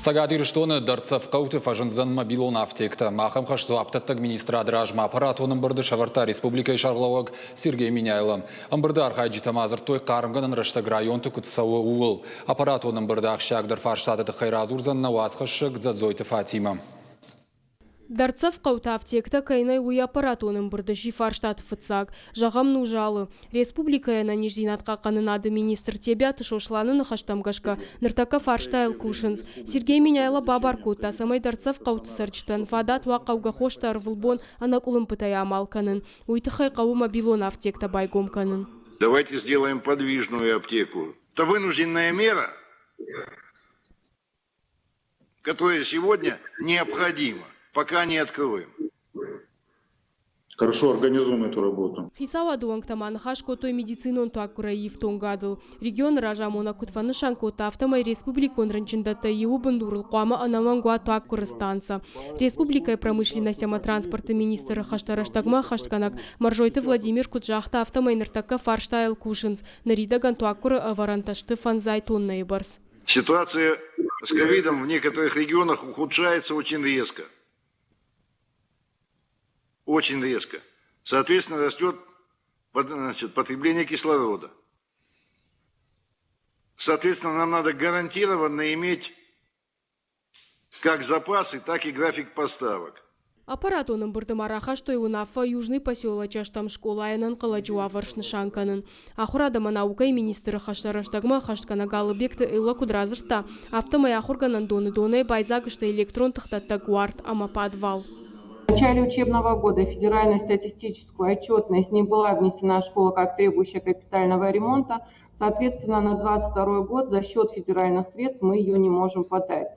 Сагадир штоны дарцев қауты фажынзан мобилон автекті. Мақым қашзу аптаттық министрады ражма аппарат оның бірді шаварта республика шарлауаг Сергей Миняйлы. Амбырды арқай житамазыр той қарымғанын раштаг районты күтсауы уыл. Аппарат оның бірді ақшағдар фарштадыды қайразурзан науасқышық дзадзойты Фатима. Дарцев қаута автекті кайнай уй аппаратоның бірді шифарштаты фыцак. Жағам нужалы. Республикаяна ниждинатқа қанынады министр тебя тышошланын хаштамгашка. Ныртака фарштайл кушынс. Сергей Миняйлы бабаркута. Самай Дарцев қауты сарчтан. Фадат вақауға хоштар вылбон анакулым пытай амалканын. Уйтыхай қауы мобилон автекта байгомканын. Давайте сделаем подвижную аптеку. Это вынужденная мера, которая сегодня необходима. Пока не откроем. Хорошо организуем эту работу. Хисава дуангтаман хашко той медицинон туакура евтонгадыл. Регион ражамона кутфаны шанкота автомай республикон ранчиндата его бандурыл қуама анамангуа туакура станца. Республикай промышленность ама транспорта министра хаштараштагма хаштканак маржойты Владимир Куджахта автомай ныртака фарштайл кушинс. Наридаган туакура аваранташты фанзай тонна барс. Ситуация с ковидом в некоторых регионах ухудшается очень резко. Очень резко. Соответственно, растет потребление кислорода. Соответственно, нам надо гарантированно иметь как запасы, так и график поставок. Аппарат оның бірдімараға что унафа южный поселок чаштам школа айнан қылачуа варшны шанканын. Ахурадама наукай министрі хаштараштагма хаштканагалы бекті илла кудразышта. Автомай ахурганан доны байзагышта электрон тахтатта гуард ама подвал. В начале учебного года федеральная статистическая отчетность не была внесена в школу как требующая капитального ремонта. Соответственно, на 2022 год за счет федеральных средств мы ее не можем подать.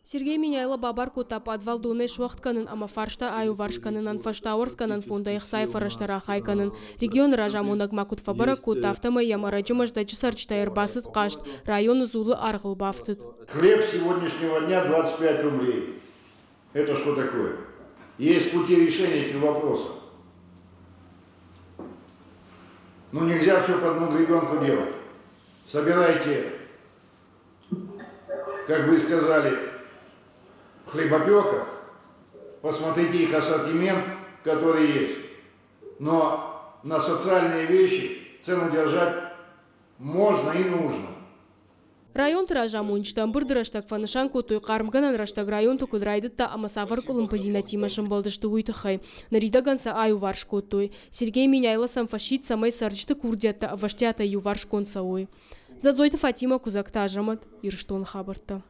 Сергей Миняйлы бабаркута подвал доны швахтканын ама фаршта аю варшканын анфаштауырсканын фонда ихсай фараштара хайканын. Регион ражамонаг макут фабаракута автомай ямараджимажда чесарчта ирбасыт кашт. Район зулы аргыл бафтыт. Хлеб сегодняшнего дня 25 рублей. Это что такое? Есть пути решения этих вопросов. Но нельзя все под ногу ребенку делать. Собирайте, как вы сказали, хлебопеков, посмотрите их ассортимент, который есть. Но на социальные вещи цену держать можно и нужно. Район ражамончтан бұрдыраштак фанышанку той қарымганан раштак район тукудрайдытта ама савар колым позина тимашын балдышты уйтыхай. Наридаганса аю варшко той. Сергей Миняйлы сам фашит самай сарчты курдятта ваштята ю варшкон сауй. Зазойты Фатима кузакта ажамат ирштон хабарта.